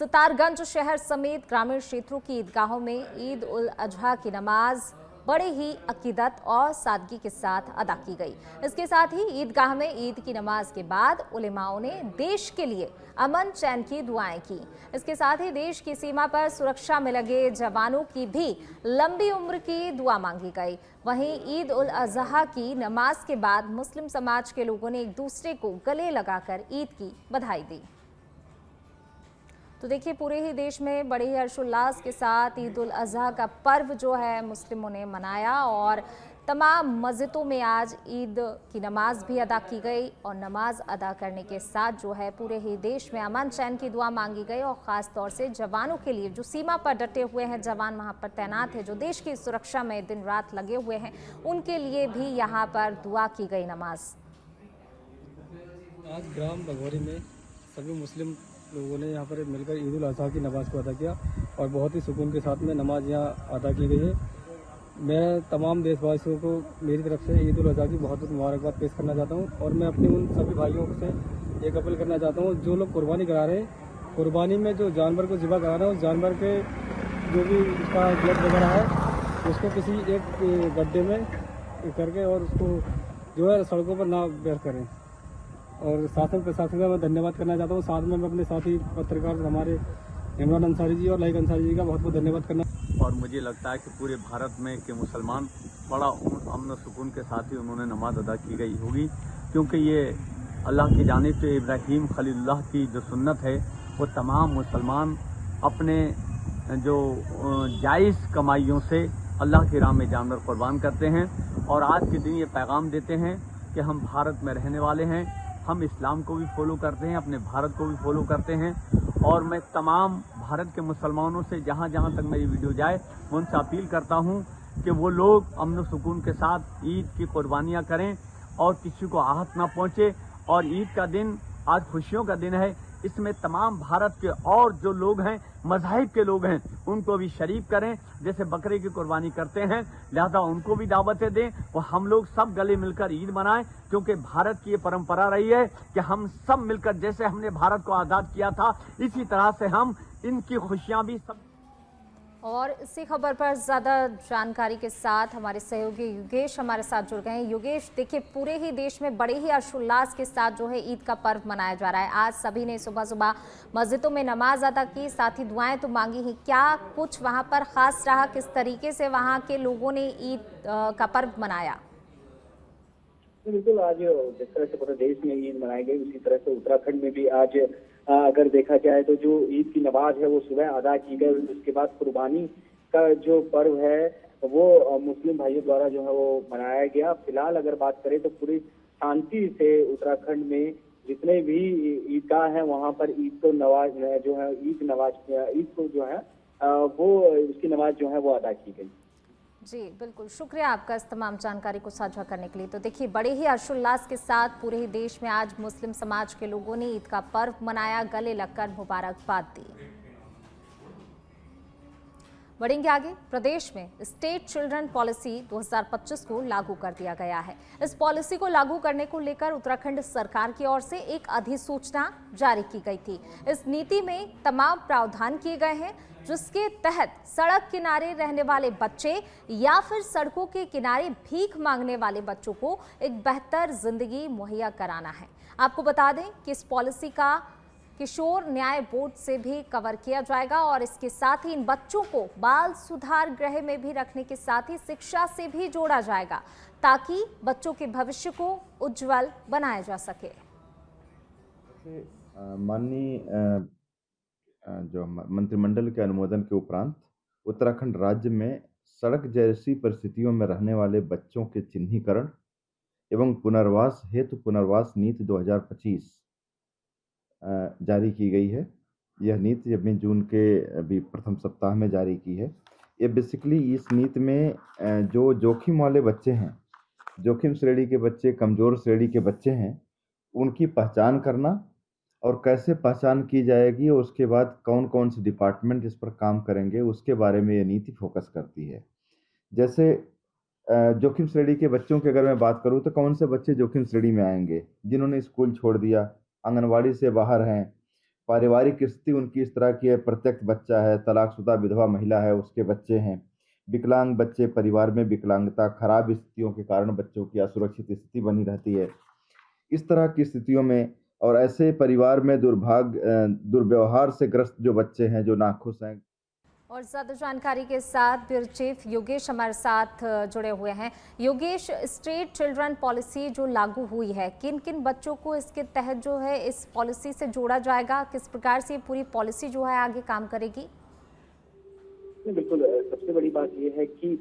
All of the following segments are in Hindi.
सितारगंज शहर समेत ग्रामीण क्षेत्रों की ईदगाहों में ईद उल अजहा की नमाज बड़े ही अकीदत और सादगी के साथ अदा की गई। इसके साथ ही ईदगाह में ईद की नमाज के बाद उलेमाओं ने देश के लिए अमन चैन की दुआएं की। इसके साथ ही देश की सीमा पर सुरक्षा में लगे जवानों की भी लंबी उम्र की दुआ मांगी गई। वहीं ईद उल अजहा की नमाज के बाद मुस्लिम समाज के लोगों ने एक दूसरे को गले लगाकर ईद की बधाई दी। तो देखिए, पूरे ही देश में बड़े ही हर्षोल्लास के साथ ईद उल अजहा का पर्व जो है मुस्लिमों ने मनाया और तमाम मस्जिदों में आज ईद की नमाज भी अदा की गई और नमाज अदा करने के साथ जो है पूरे ही देश में अमन चैन की दुआ मांगी गई और ख़ास तौर से जवानों के लिए जो सीमा पर डटे हुए हैं, जवान वहां पर तैनात है, जो देश की सुरक्षा में दिन रात लगे हुए हैं, उनके लिए भी यहाँ पर दुआ की गई नमाज। आज ग्राम बघौरी में सभी मुस्लिम लोगों ने यहाँ पर मिलकर ईद उल अजहा की नमाज़ को अदा किया और बहुत ही सुकून के साथ में नमाज यहाँ अदा की गई है। मैं तमाम देशवासियों को मेरी तरफ से ईद उल अजहा की बहुत बहुत मुबारकबाद पेश करना चाहता हूँ और मैं अपने उन सभी भाइयों से एक अपील करना चाहता हूँ, जो लोग कुर्बानी करा रहे हैं, कुर्बानी में जो जानवर को ज़िबा करा रहे हैं, उस जानवर के जो भी उसका ब्लड वगैरह है उसको किसी एक गड्ढे में करके और उसको जो है सड़कों पर ना बेर करें। और शासन प्रशासन का मैं धन्यवाद करना चाहता हूँ। साथ में मैं अपने साथी पत्रकार हमारे इमरान अंसारी जी और लाइक अंसारी जी का बहुत बहुत धन्यवाद करना। और मुझे लगता है कि पूरे भारत में के मुसलमान बड़ा अमन सुकून के साथ ही उन्होंने नमाज अदा की गई होगी, क्योंकि ये अल्लाह की जानिब से इब्राहीम खलीलुल्लाह की जो सुन्नत है वो तमाम मुसलमान अपने जो जायज़ कमाइयों से अल्लाह की राह में जानवर कुर्बान करते हैं और आज के दिन ये पैगाम देते हैं कि हम भारत में रहने वाले हैं, हम इस्लाम को भी फॉलो करते हैं, अपने भारत को भी फॉलो करते हैं। और मैं तमाम भारत के मुसलमानों से जहाँ जहाँ तक मेरी वीडियो जाए मैं उनसे अपील करता हूँ कि वो लोग अमन सुकून के साथ ईद की कुर्बानियाँ करें और किसी को आहत ना पहुँचे। और ईद का दिन आज खुशियों का दिन है, इसमें तमाम भारत के और जो लोग हैं, मज़ाहिब के लोग हैं, उनको भी शरीक करें। जैसे बकरे की कुर्बानी करते हैं, लिहाजा उनको भी दावतें दें और हम लोग सब गले मिलकर ईद मनाएं, क्योंकि भारत की ये परंपरा रही है कि हम सब मिलकर, जैसे हमने भारत को आज़ाद किया था, इसी तरह से हम इनकी खुशियाँ भी सब। और इसी खबर पर ज़्यादा जानकारी के साथ हमारे सहयोगी योगेश हमारे साथ जुड़ गए हैं। योगेश, देखिए, पूरे ही देश में बड़े ही हर्षोल्लास के साथ जो है ईद का पर्व मनाया जा रहा है। आज सभी ने सुबह सुबह मस्जिदों में नमाज अदा की, साथ ही दुआएं तो मांगी ही। क्या कुछ वहां पर खास रहा, किस तरीके से वहां के लोगों ने ईद का पर्व मनाया? बिल्कुल, आज जिस तरह से पूरे देश में ईद मनाई गई, उसी तरह से उत्तराखंड में भी आज अगर देखा जाए तो जो ईद की नमाज है वो सुबह अदा की गई। उसके बाद कुर्बानी का जो पर्व है वो मुस्लिम भाइयों द्वारा जो है वो मनाया गया। फिलहाल अगर बात करें तो पूरी शांति से उत्तराखंड में जितने भी ईदगाह हैं वहां पर ईद को नमाज जो है ईद को जो है वो उसकी नमाज जो है वो अदा की गई। जी बिल्कुल, शुक्रिया आपका इस तमाम जानकारी को साझा करने के लिए। तो देखिए, बड़े ही हर्षोल्लास के साथ पूरे ही देश में आज मुस्लिम समाज के लोगों ने ईद का पर्व मनाया, गले लगकर मुबारकबाद दी। बढ़ेंगे आगे। प्रदेश में स्टेट चिल्ड्रन पॉलिसी 2025 को लागू कर दिया गया है। इस पॉलिसी को लागू करने को लेकर उत्तराखंड सरकार की ओर से एक अधिसूचना जारी की गई थी। इस नीति में तमाम प्रावधान किए गए हैं, जिसके तहत सड़क किनारे रहने वाले बच्चे या फिर सड़कों के किनारे भीख मांगने वाले बच्चों को एक बेहतर जिंदगी मुहैया कराना है। आपको बता दें कि इस पॉलिसी का किशोर न्याय बोर्ड से भी कवर किया जाएगा और इसके साथ ही इन बच्चों को बाल सुधार गृह में भी रखने के साथ ही शिक्षा से भी जोड़ा जाएगा, ताकि बच्चों के भविष्य को उज्जवल बनाया जा सके। माननीय जो मंत्रिमंडल के अनुमोदन के उपरांत उत्तराखंड राज्य में सड़क जैसी परिस्थितियों में रहने वाले बच्चों के चिन्हीकरण एवं पुनर्वास हेतु पुनर्वास नीति 2025 जारी की गई है। यह नीति अभी जून के अभी प्रथम सप्ताह में जारी की है। ये बेसिकली इस नीति में जो जोखिम वाले बच्चे हैं, जोखिम श्रेणी के बच्चे, कमज़ोर श्रेणी के बच्चे हैं, उनकी पहचान करना और कैसे पहचान की जाएगी और उसके बाद कौन कौन से डिपार्टमेंट इस पर काम करेंगे, उसके बारे में ये नीति फोकस करती है। जैसे जोखिम श्रेणी के बच्चों की अगर मैं बात करूं तो कौन से बच्चे जोखिम श्रेणी में आएंगे? जिन्होंने स्कूल छोड़ दिया, आंगनवाड़ी से बाहर हैं, पारिवारिक स्थिति उनकी इस तरह की है, प्रत्यक्ष बच्चा है, तलाकशुदा विधवा महिला है, उसके बच्चे हैं, विकलांग बच्चे, परिवार में विकलांगता, खराब स्थितियों के कारण बच्चों की असुरक्षित स्थिति बनी रहती है। इस तरह की स्थितियों में और ऐसे परिवार में दुर्व्यवहार से ग्रस्त जो बच्चे हैं, जो नाखुश हैं। और ज्यादा जानकारी के साथ ब्यूरो चीफ योगेश हमारे साथ जुड़े हुए हैं। योगेश, स्टेट चिल्ड्रन पॉलिसी जो लागू हुई है, किन किन बच्चों को इसके तहत जो है इस पॉलिसी से जोड़ा जाएगा, किस प्रकार से ये पूरी पॉलिसी जो है आगे काम करेगी? बिल्कुल, सबसे बड़ी बात यह है कि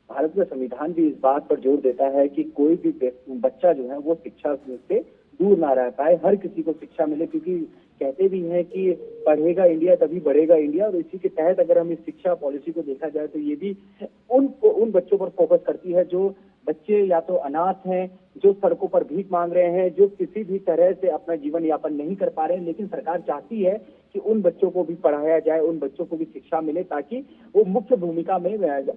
भारत का संविधान भी इस बात पर जोर देता है कि कोई भी बच्चा जो है वो शिक्षा से दूर ना रह पाए, हर किसी को शिक्षा मिले, क्योंकि कहते भी हैं कि पढ़ेगा इंडिया तभी बढ़ेगा इंडिया। और इसी के तहत अगर हम इस शिक्षा पॉलिसी को देखा जाए तो ये भी उन बच्चों पर फोकस करती है जो बच्चे या तो अनाथ हैं, जो सड़कों पर भीख मांग रहे हैं, जो किसी भी तरह से अपना जीवन यापन नहीं कर पा रहे हैं। लेकिन सरकार चाहती है कि उन बच्चों को भी पढ़ाया जाए, उन बच्चों को भी शिक्षा मिले, ताकि वो मुख्य भूमिका में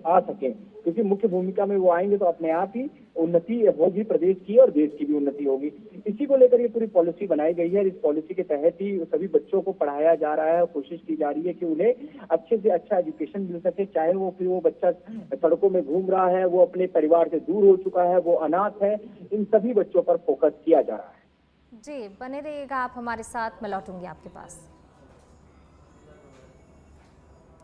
आ सकें, क्योंकि मुख्य भूमिका में वो आएंगे तो अपने आप ही उन्नति होगी प्रदेश की और देश की भी उन्नति होगी। इसी को लेकर ये पूरी पॉलिसी बनाई गई है। इस पॉलिसी के तहत ही सभी बच्चों को पढ़ाया जा रहा है, कोशिश की जा रही है कि उन्हें अच्छे से अच्छा एजुकेशन मिल सके, चाहे वो बच्चा सड़कों में घूम रहा है, वो अपने परिवार से दूर हो चुका है, वो अनाथ है, इन सभी बच्चों पर फोकस किया जा रहा है। जी, बने रहिएगा आप हमारे साथ, मैं लौटूंगी आपके पास।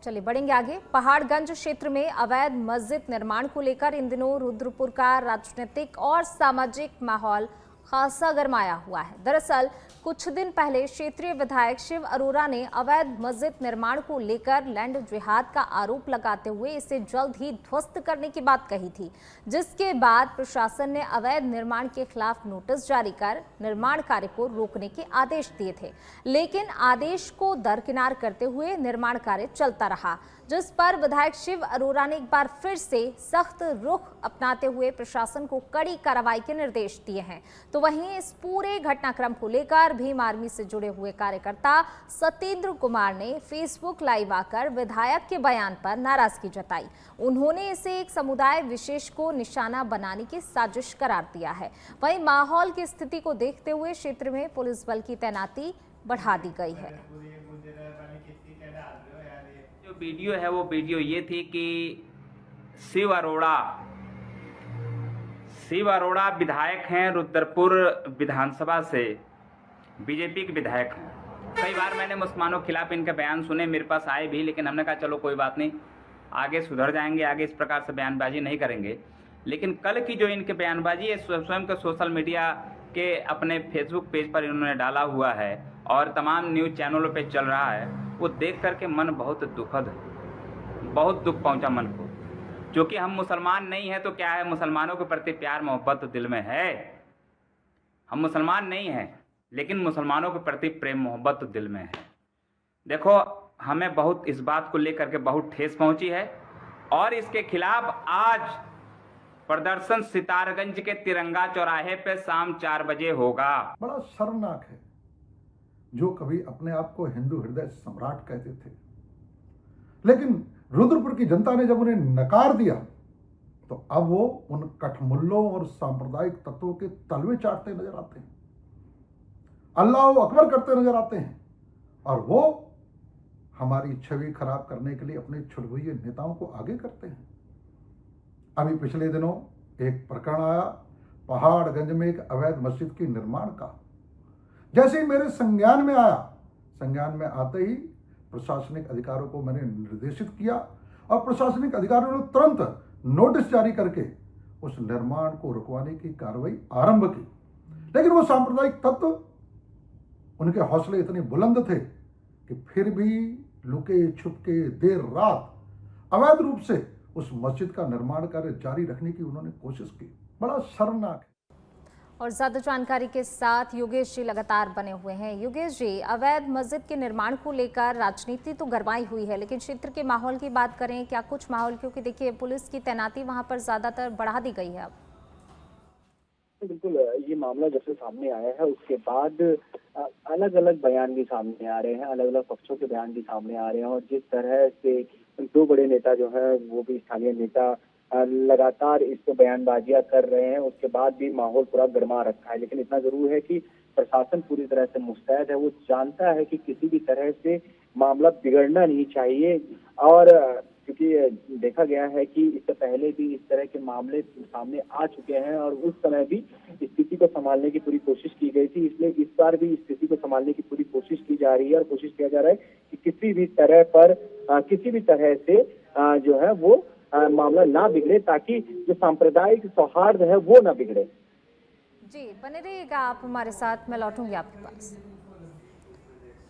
चलिए बढ़ेंगे आगे। पहाड़गंज क्षेत्र में अवैध मस्जिद निर्माण को लेकर इन दिनों रुद्रपुर का राजनीतिक और सामाजिक माहौल खासा गरमाया हुआ है। दरअसल कुछ दिन पहले क्षेत्रीय विधायक शिव अरोड़ा ने अवैध मस्जिद निर्माण को लेकर लैंड जिहाद का आरोप लगाते हुए इसे जल्द ही ध्वस्त करने की बात कही थी, जिसके बाद प्रशासन ने अवैध निर्माण के खिलाफ नोटिस जारी कर निर्माण कार्य को रोकने के आदेश दिए थे। लेकिन आदेश को दरकिनार करते हुए निर्माण कार्य चलता रहा, जिस पर विधायक शिव अरोड़ा ने एक बार फिर से सख्त रुख अपनाते हुए प्रशासन को कड़ी कार्रवाई के निर्देश दिए हैं। तो वहीं इस पूरे घटनाक्रम को लेकर भीम आर्मी से जुड़े हुए कार्यकर्ता सत्येंद्र कुमार ने फेसबुक लाइव आकर विधायक के बयान पर नाराजगी जताई। उन्होंने इसे एक समुदाय विशेष को निशाना बनाने की साजिश करार दिया है। वहीं माहौल की स्थिति को देखते हुए क्षेत्र में पुलिस बल की तैनाती बढ़ा दी गई है। जो वीडियो है वो वीडियो ये थी कि शिव अरोड़ा विधायक हैं रुद्रपुर विधानसभा से, बीजेपी के विधायक हैं। कई बार मैंने मुसलमानों के खिलाफ इनके बयान सुने, मेरे पास आए भी, लेकिन हमने कहा चलो कोई बात नहीं, आगे सुधर जाएंगे, आगे इस प्रकार से बयानबाजी नहीं करेंगे। लेकिन कल की जो इनके बयानबाजी है स्वयं के सोशल मीडिया के अपने फेसबुक पेज पर इन्होंने डाला हुआ है और तमाम न्यूज़ चैनलों पे चल रहा है, वो देख करके मन बहुत दुखद है, बहुत दुख पहुंचा मन को। क्योंकि हम मुसलमान नहीं हैं तो क्या है, मुसलमानों के प्रति प्यार मोहब्बत तो दिल में है। हम मुसलमान नहीं हैं लेकिन मुसलमानों के प्रति प्रेम मोहब्बत तो दिल में है। देखो, हमें बहुत इस बात को लेकर के बहुत ठेस पहुंची है और इसके खिलाफ आज प्रदर्शन सितारगंज के तिरंगा चौराहे पे शाम 4 बजे होगा। बड़ा शर्मनाक है, जो कभी अपने आप को हिंदू हृदय सम्राट कहते थे, लेकिन रुद्रपुर की जनता ने जब उन्हें नकार दिया तो अब वो उन कठमुल्लों और सांप्रदायिक तत्वों के तलवे चाटते नजर आते हैं, अल्लाह अकबर करते नजर आते हैं और वो हमारी छवि खराब करने के लिए अपने छुड़भुइये नेताओं को आगे करते हैं। अभी पिछले दिनों एक प्रकरण आया पहाड़गंज में एक अवैध मस्जिद के निर्माण का। जैसे ही मेरे संज्ञान में आया, संज्ञान में आते ही प्रशासनिक अधिकारियों को मैंने निर्देशित किया और प्रशासनिक अधिकारियों ने तुरंत नोटिस जारी करके उस निर्माण को रुकवाने की कार्रवाई आरंभ की। लेकिन वो सांप्रदायिक तत्व, उनके हौसले इतने बुलंद थे कि फिर भी लुके छुपके देर रात अवैध रूप से उस मस्जिद का निर्माण कार्य जारी रखने की उन्होंने कोशिश की। बड़ा शर्मनाक है। और ज्यादा जानकारी के साथ योगेश जी लगातार बने हुए हैं। योगेश जी, अवैध मस्जिद के निर्माण को लेकर राजनीति तो गरमाई हुई है, लेकिन क्षेत्र के माहौल की बात करें, क्या कुछ माहौल, क्योंकि देखिए पुलिस की तैनाती वहां पर ज्यादातर बढ़ा दी गई है अब। बिल्कुल, ये मामला जब से सामने आया है उसके बाद अलग अलग बयान भी सामने आ रहे हैं, अलग अलग पक्षों के बयान भी सामने आ रहे हैं और जिस तरह से 2 बड़े नेता जो है वो भी स्थानीय नेता लगातार इस पे बयानबाजियां कर रहे हैं, उसके बाद भी माहौल पूरा गर्मा रखा है। लेकिन इतना जरूर है कि प्रशासन पूरी तरह से मुस्तैद है, वो जानता है कि किसी भी तरह से मामला बिगड़ना नहीं चाहिए। और क्योंकि देखा गया है कि इससे पहले भी इस तरह के मामले सामने आ चुके हैं और उस समय भी स्थिति को संभालने की पूरी कोशिश की गई थी, इसलिए इस बार भी स्थिति को संभालने की पूरी कोशिश की जा रही है और कोशिश किया जा रहा है कि किसी भी तरह से जो है वो मामला ना बिगड़े, ताकि जो सांप्रदायिक सौहार्द है वो ना बिगड़े। जी बने रहिएगा आप हमारे साथ, मैं लौटूंगी आपके पास।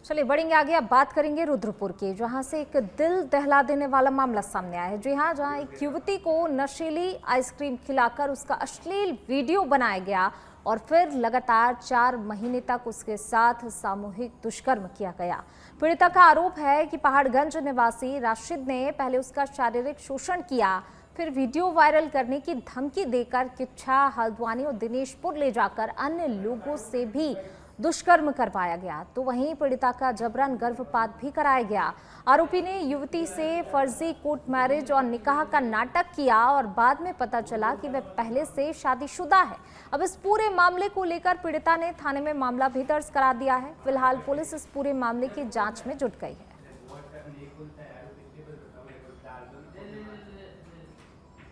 चलिए बढ़ेंगे आगे, अब बात करेंगे रुद्रपुर की, जहां से एक दिल दहला देने वाला मामला सामने आया है। जी हाँ, जहां एक युवती को नशीली आइसक्रीम खिलाकर उसका अश्लील वीडियो बनाया गया और फिर लगातार 4 महीने तक उसके साथ सामूहिक दुष्कर्म किया गया। पीड़िता का आरोप है कि पहाड़गंज निवासी राशिद ने पहले उसका शारीरिक शोषण किया, फिर वीडियो वायरल करने की धमकी देकर किच्छा, हल्द्वानी और दिनेशपुर ले जाकर अन्य लोगों से भी दुष्कर्म करवाया गया। तो वहीं पीड़िता का जबरन गर्भपात भी कराया गया। आरोपी ने युवती से फर्जी कोर्ट मैरिज और निकाह का नाटक किया और बाद में पता चला कि वह पहले से शादीशुदा है। अब इस पूरे मामले को लेकर पीड़िता ने थाने में मामला भी दर्ज करा दिया है। फिलहाल पुलिस इस पूरे मामले की जांच में जुट गई है।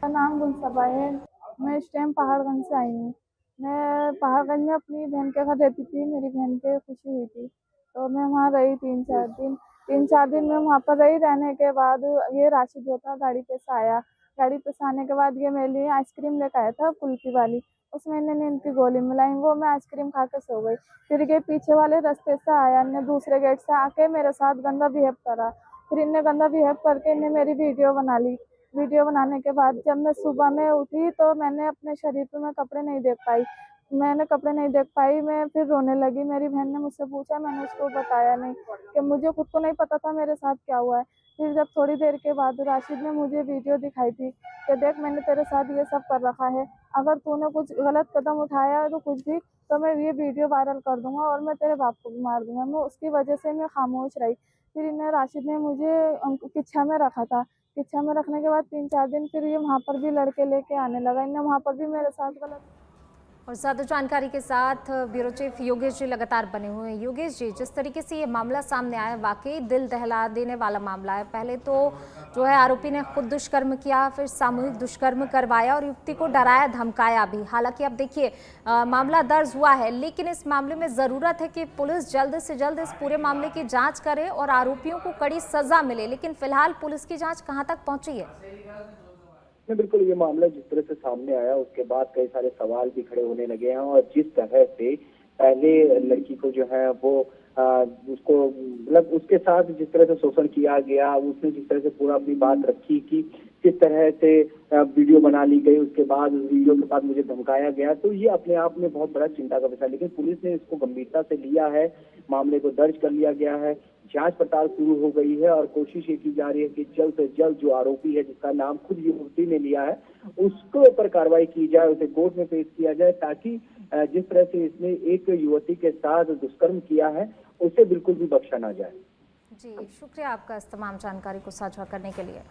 मेरा नाम गुलसबा है। मैं इस टाइम पहाड़गंज से आई हूँ। मैं पहाड़गंज में अपनी बहन के घर रहती थी। मेरी बहन के खुशी हुई थी तो मैं वहाँ रही 3-4 दिन में वहाँ पर रही। रहने के बाद ये राशिद जो था गाड़ी पे से आया। गाड़ी पे से आने के बाद ये मेरे लिए आइसक्रीम लेकर आया था कुल्फी वाली, उसमें इन्होंने इनकी गोली मिलाई, वो मैं आइसक्रीम खा के सो गई। फिर ये पीछे वाले रास्ते से आया, इन्हें दूसरे गेट से आके मेरे साथ गंदा बिहेव करा। फिर इन्हें गंदा बिहेव करके इन्हें मेरी वीडियो बना ली। वीडियो बनाने के बाद जब मैं सुबह में उठी तो मैंने अपने शरीर पे मैं कपड़े नहीं देख पाई। मैं फिर रोने लगी। मेरी बहन ने मुझसे पूछा, मैंने उसको बताया नहीं कि मुझे खुद को नहीं पता था मेरे साथ क्या हुआ है। फिर जब थोड़ी देर के बाद राशिद ने मुझे वीडियो दिखाई थी कि देख मैंने तेरे साथ ये सब कर रखा है, अगर तूने कुछ गलत कदम उठाया तो कुछ भी तो मैं ये वीडियो वायरल कर दूंगा और मैं तेरे बाप को भी मार दूंगा। मैं उसकी वजह से मैं खामोश रही। फिर इन्हें राशिद ने मुझे किच्छा में रखा था। किच्छा में रखने के बाद 3-4 दिन फिर ये वहाँ पर भी लड़के लेके आने लगा। इन्हें वहाँ पर भी मेरे साथ गलत। और ज्यादा जानकारी के साथ ब्यूरो चीफ योगेश जी लगातार बने हुए हैं। योगेश जी, जिस तरीके से ये मामला सामने आया वाकई दिल दहला देने वाला मामला है। पहले तो जो है आरोपी ने खुद दुष्कर्म किया, फिर सामूहिक दुष्कर्म करवाया और युवती को डराया धमकाया भी। हालांकि अब देखिए मामला दर्ज हुआ है, लेकिन इस मामले में जरूरत है कि पुलिस जल्द से जल्द इस पूरे मामले की जाँच करे और आरोपियों को कड़ी सजा मिले। लेकिन फिलहाल पुलिस की जाँच कहाँ तक पहुंची है? बिल्कुल, ये मामला जिस तरह से सामने आया उसके बाद कई सारे सवाल भी खड़े होने लगे हैं और जिस तरह से पहले लड़की को जो है वो उसको मतलब उसके साथ जिस तरह से शोषण किया गया, उसने जिस तरह से पूरा अपनी बात रखी कि किस तरह से वीडियो बना ली गई, उसके बाद वीडियो के बाद मुझे धमकाया गया, तो ये अपने आप में बहुत बड़ा चिंता का विषय है। लेकिन पुलिस ने इसको गंभीरता से लिया है, मामले को दर्ज कर लिया गया है, जांच पड़ताल शुरू हो गई है और कोशिश ये की जा रही है कि जल्द से जल्द जो आरोपी है, जिसका नाम खुद युवती ने लिया है, उसके ऊपर कार्रवाई की जाए, उसे कोर्ट में पेश किया जाए, ताकि जिस तरह से इसने एक युवती के साथ दुष्कर्म किया है उसे बिल्कुल भी बख्शा ना जाए। जी शुक्रिया आपका इस तमाम जानकारी को साझा करने के लिए।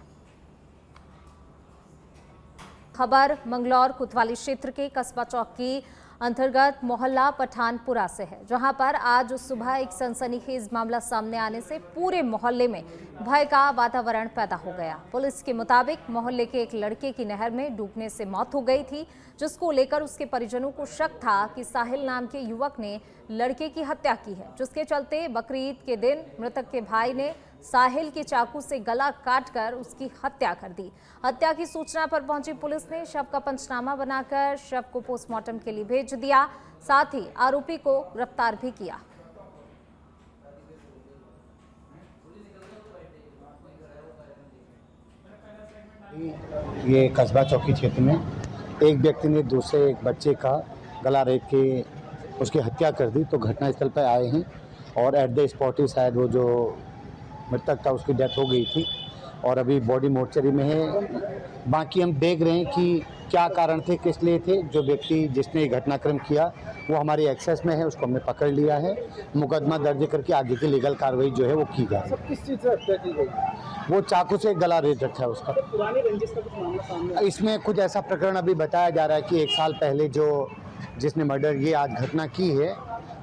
खबर मंगलौर कोतवाली क्षेत्र के कस्बा चौक की अंतर्गत मोहल्ला पठानपुरा से है, जहां पर आज सुबह एक सनसनीखेज मामला सामने आने से पूरे मोहल्ले में भय का वातावरण पैदा हो गया। पुलिस के मुताबिक मोहल्ले के एक लड़के की नहर में डूबने से मौत हो गई थी, जिसको लेकर उसके परिजनों को शक था कि साहिल नाम के युवक ने लड़के की हत्या की है, जिसके चलते बकरीद के दिन मृतक के भाई ने साहिल के चाकू से गला काटकर उसकी हत्या कर दी। हत्या की सूचना पर पहुंची पुलिस ने शव का पंचनामा बनाकर शव को पोस्टमार्टम के लिए भेज दिया, साथ ही आरोपी को गिरफ्तार भी किया। ये कस्बा चौकी क्षेत्र में एक व्यक्ति ने दूसरे एक बच्चे का गला रेत के उसकी हत्या कर दी, तो घटनास्थल पर आए हैं और एट द स्पॉट ही शायद वो जो मृतक था उसकी डेथ हो गई थी और अभी बॉडी मोर्चरी में है। बाकी हम देख रहे हैं कि क्या कारण थे, किस लिए थे। जो व्यक्ति जिसने घटनाक्रम किया वो हमारी एक्सेस में है, उसको हमने पकड़ लिया है। मुकदमा दर्ज करके आगे की लीगल कार्रवाई जो है वो की जाए। किस चीज़ से हत्या की गई? वो चाकू से गला रेत रखा है उसका। पुरानी रंजिश का कुछ मामला सामने? इसमें कुछ ऐसा प्रकरण अभी बताया जा रहा है कि 1 साल पहले जिसने मर्डर ये आज घटना की है,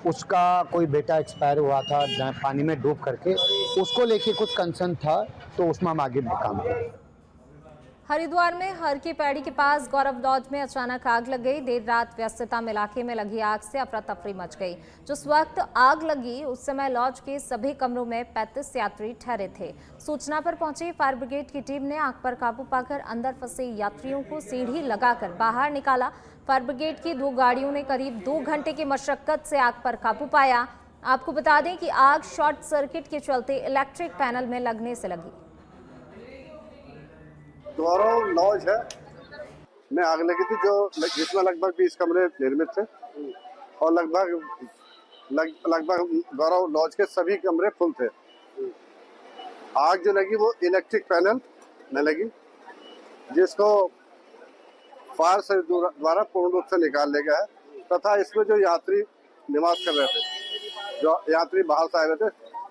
उसका कोई बेटा एक्सपायर हुआ था पानी में डूब करके, उसको लेके कुछ कंसर्न था, तो उसमें हम आगे काम करें। हरिद्वार में हर की पैड़ी के पास गौरव लॉज में अचानक आग लग गई। देर रात व्यस्तता में इलाके में लगी आग से अफरा तफरी मच गई। जिस वक्त आग लगी उस समय लॉज के सभी कमरों में 35 यात्री ठहरे थे। सूचना पर पहुंची फायर ब्रिगेड की टीम ने आग पर काबू पाकर अंदर फंसे यात्रियों को सीढ़ी लगाकर बाहर निकाला। फायर ब्रिगेड की 2 गाड़ियों ने करीब 2 घंटे की मशक्कत से आग पर काबू पाया। आपको बता दें कि आग शॉर्ट सर्किट के चलते इलेक्ट्रिक पैनल में लगने से लगी। गौरव लॉज है में आग लगी थी, जिसमें लगभग 20 कमरे निर्मित थे और लगभग गौरव लॉज के सभी कमरे फुल थे। आग जो लगी वो इलेक्ट्रिक पैनल में लगी, जिसको फायर सर्विस द्वारा पूर्ण रूप से निकाल लिया गया है तथा इसमें जो यात्री निवास कर रहे थे, जो यात्री बाहर से आए हुए थे,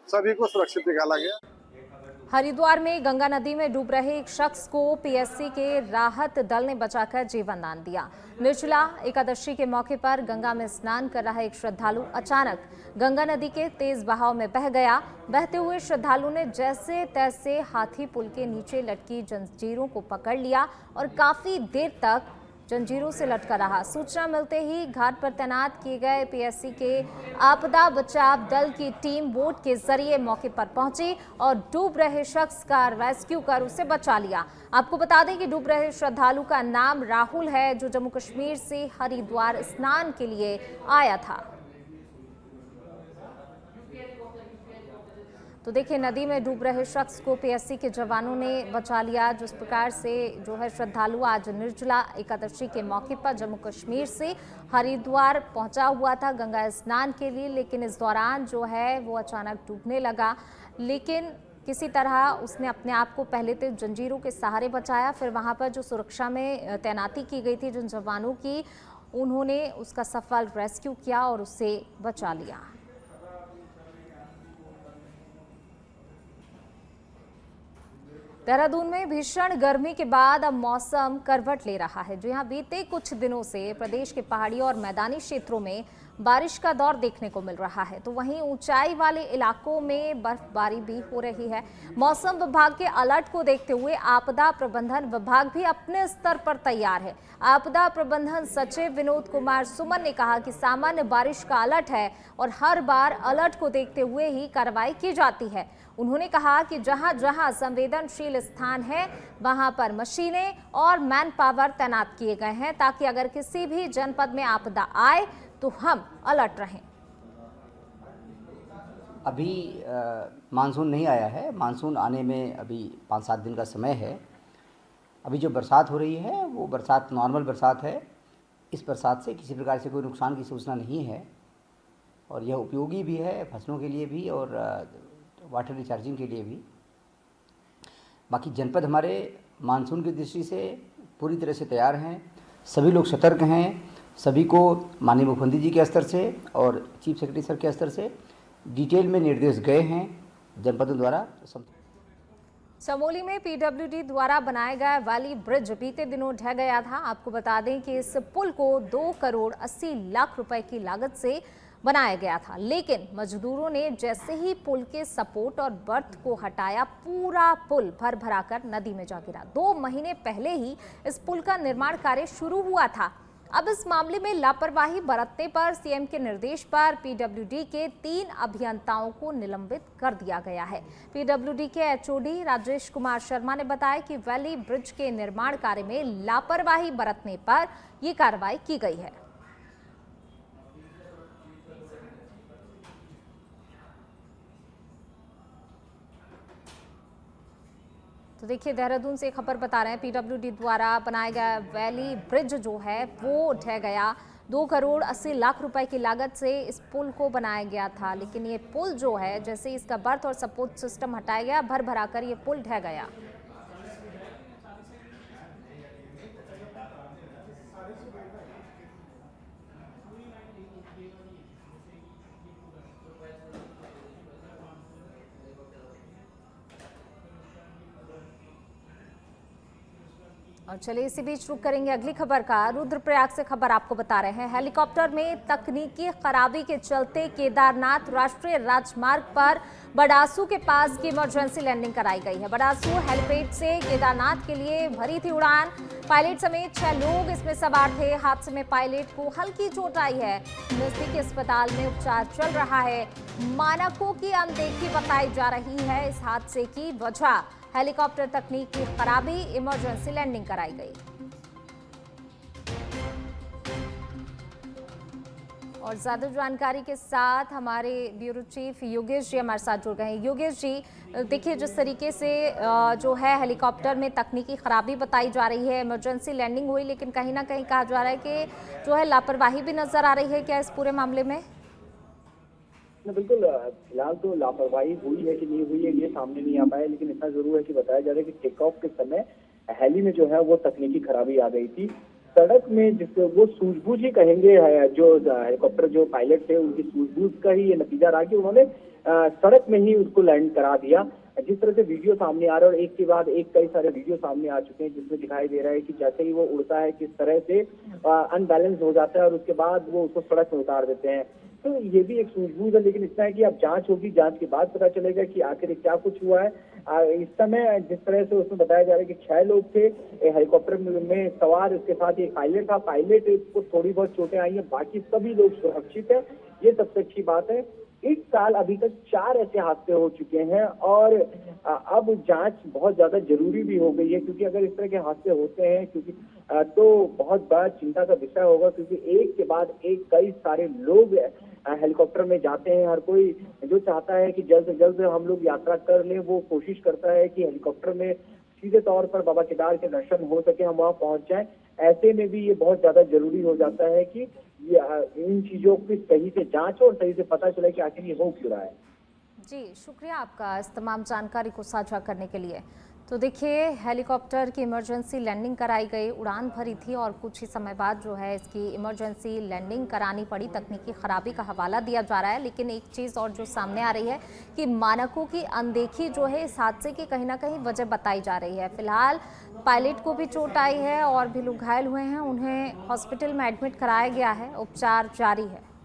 सभी को सुरक्षित निकाला गया। हरिद्वार में गंगा नदी में डूब रहे एक शख्स को पीएससी के राहत दल ने बचाकर जीवन दान दिया। निर्जला एकादशी के मौके पर गंगा में स्नान कर रहा एक श्रद्धालु अचानक गंगा नदी के तेज बहाव में बह गया। बहते हुए श्रद्धालु ने जैसे तैसे हाथी पुल के नीचे लटकी जंजीरों को पकड़ लिया और काफी देर तक जंजीरों से लटका रहा। सूचना मिलते ही घाट पर तैनात किए गए पीएससी के आपदा बचाव दल की टीम बोट के जरिए मौके पर पहुंची और डूब रहे शख्स का रेस्क्यू कर उसे बचा लिया। आपको बता दें कि डूब रहे श्रद्धालु का नाम राहुल है, जो जम्मू कश्मीर से हरिद्वार स्नान के लिए आया था। तो देखिए, नदी में डूब रहे शख्स को पीएससी के जवानों ने बचा लिया। जिस प्रकार से जो है श्रद्धालु आज निर्जला एकादशी के मौके पर जम्मू कश्मीर से हरिद्वार पहुंचा हुआ था गंगा स्नान के लिए, लेकिन इस दौरान जो है वो अचानक डूबने लगा। लेकिन किसी तरह उसने अपने आप को पहले तो जंजीरों के सहारे बचाया, फिर वहां पर जो सुरक्षा में तैनाती की गई थी जिन जवानों की, उन्होंने उसका सफल रेस्क्यू किया और उसे बचा लिया। देहरादून में भीषण गर्मी के बाद अब मौसम करवट ले रहा है। जो यहाँ बीते कुछ दिनों से प्रदेश के पहाड़ी और मैदानी क्षेत्रों में बारिश का दौर देखने को मिल रहा है, तो वहीं ऊंचाई वाले इलाकों में बर्फबारी भी हो रही है। मौसम विभाग के अलर्ट को देखते हुए आपदा प्रबंधन विभाग भी अपने स्तर पर तैयार है। आपदा प्रबंधन सचिव विनोद कुमार सुमन ने कहा कि सामान्य बारिश का अलर्ट है और हर बार अलर्ट को देखते हुए ही कार्रवाई की जाती है। उन्होंने कहा कि जहां जहां संवेदनशील स्थान है वहां पर मशीनें और मैन पावर तैनात किए गए हैं, ताकि अगर किसी भी जनपद में आपदा आए तो हम अलर्ट रहें। अभी मानसून नहीं आया है, मानसून आने में अभी 5-7 दिन का समय है। अभी जो बरसात हो रही है वो बरसात नॉर्मल बरसात है। इस बरसात से किसी प्रकार से कोई नुकसान की सूचना नहीं है और यह उपयोगी भी है फसलों के लिए भी और वाटर रिचार्जिंग के लिए भी। बाकी जनपद हमारे मानसून की दृष्टि से पूरी तरह से तैयार हैं। सभी लोग सतर्क हैं। सभी को माननीय मुख्यमंत्री जी के स्तर से और चीफ सेक्रेटरी सर के स्तर से डिटेल में निर्देश गए हैं जनपदों द्वारा। चमोली में पीडब्ल्यूडी द्वारा बनाया गया वैली ब्रिज बीते दिनों ढह गया था। आपको बता दें कि इस पुल को 2 करोड़ 80 लाख रुपए की लागत से बनाया गया था, लेकिन मजदूरों ने जैसे ही पुल के सपोर्ट और बर्थ को हटाया, पूरा पुल भर भराकर नदी में जा गिरा। 2 महीने पहले ही इस पुल का निर्माण कार्य शुरू हुआ था। अब इस मामले में लापरवाही बरतने पर सीएम के निर्देश पर पीडब्ल्यूडी के 3 अभियंताओं को निलंबित कर दिया गया है। पीडब्ल्यूडी के एचओडी राजेश कुमार शर्मा ने बताया कि वैली ब्रिज के निर्माण कार्य में लापरवाही बरतने पर यह कार्रवाई की गई है। तो देखिए, देहरादून से खबर बता रहे हैं पीडब्ल्यूडी द्वारा बनाया गया वैली ब्रिज जो है वो ढह गया। 2 करोड़ 80 लाख रुपए की लागत से इस पुल को बनाया गया था, लेकिन ये पुल जो है जैसे इसका बर्थ और सपोर्ट सिस्टम हटाया गया, भर भराकर ये पुल ढह गया। और चलिए इसी बीच रुक करेंगे अगली खबर का। रुद्रप्रयाग से खबर आपको बता रहे हैं। हेलीकॉप्टर में तकनीकी खराबी के चलते केदारनाथ राष्ट्रीय राजमार्ग पर बडासू के पास की इमरजेंसी लैंडिंग कराई गई है। बडासू हेलीपैड से केदारनाथ के लिए भरी थी उड़ान। पायलट समेत 6 लोग इसमें सवार थे। हादसे में पायलट को हल्की चोट आई है। नजदीकी अस्पताल में उपचार चल रहा है। मानकों की अनदेखी बताई जा रही है इस हादसे की वजह। हेलीकॉप्टर तकनीक की खराबी, इमरजेंसी लैंडिंग कराई गई। और ज्यादा जानकारी के साथ हमारे ब्यूरो चीफ योगेश जी हमारे साथ जुड़ गए हैं। योगेश जी, देखिए जिस तरीके से जो है हेलीकॉप्टर में तकनीकी खराबी बताई जा रही है, इमरजेंसी लैंडिंग हुई, लेकिन कहीं ना कहीं कहा जा रहा है कि जो है लापरवाही भी नजर आ रही है क्या इस पूरे मामले में? बिल्कुल, फिलहाल तो लापरवाही हुई है कि नहीं हुई है ये सामने नहीं आ पाया, लेकिन इतना जरूर है कि बताया जा रहा है कि टेक ऑफ के समय हेली में जो है वो तकनीकी खराबी आ गई थी। सड़क में जिसको वो सूझबूझ ही कहेंगे, जो हेलीकॉप्टर जो पायलट थे उनकी सूझबूझ का ही ये नतीजा रहा कि उन्होंने सड़क में ही उसको लैंड करा दिया। जिस तरह से वीडियो सामने आ रहा है और एक के बाद एक कई सारे वीडियो सामने आ चुके हैं जिसमें दिखाई दे रहा है कि जैसे ही वो उड़ता है किस तरह से अनबैलेंस हो जाता है और उसके बाद वो उसको सड़क में उतार देते हैं। तो ये भी एक सूझबूझ है, लेकिन इतना है कि अब जांच होगी, जांच के बाद पता चलेगा कि आखिर क्या कुछ हुआ है। इस समय जिस तरह से उसमें बताया जा रहा है कि 6 लोग थे हेलीकॉप्टर में सवार, उसके साथ एक पायलट था। पायलट को थोड़ी बहुत चोटें आई हैं, बाकी सभी लोग सुरक्षित है। ये सबसे अच्छी बात है। इस साल अभी तक 4 ऐसे हादसे हो चुके हैं और अब जांच बहुत ज्यादा जरूरी भी हो गई है, क्योंकि अगर इस तरह के हादसे होते हैं तो बहुत बड़ा चिंता का विषय होगा, क्योंकि एक के बाद एक कई सारे लोग हेलीकॉप्टर में जाते हैं। हर कोई जो चाहता है कि जल्द से जल्द हम लोग यात्रा कर लें, वो कोशिश करता है कि हेलीकॉप्टर में सीधे तौर पर बाबा केदार के दर्शन हो सके, हम वहाँ पहुंच जाएं। ऐसे में भी ये बहुत ज्यादा जरूरी हो जाता है कि इन चीजों की सही से जांच और सही से पता चले कि आखिर ये हो क्यों रहा है। जी, शुक्रिया आपका इस तमाम जानकारी को साझा करने के लिए। तो देखिए, हेलीकॉप्टर की इमरजेंसी लैंडिंग कराई गई, उड़ान भरी थी और कुछ ही समय बाद जो है इसकी इमरजेंसी लैंडिंग करानी पड़ी। तकनीकी खराबी का हवाला दिया जा रहा है, लेकिन एक चीज़ और जो सामने आ रही है कि मानकों की अनदेखी जो है इस हादसे की कहीं ना कहीं वजह बताई जा रही है। फिलहाल पायलट को भी चोट आई है और भी लोग घायल हुए हैं, उन्हें हॉस्पिटल में एडमिट कराया गया है, उपचार जारी है।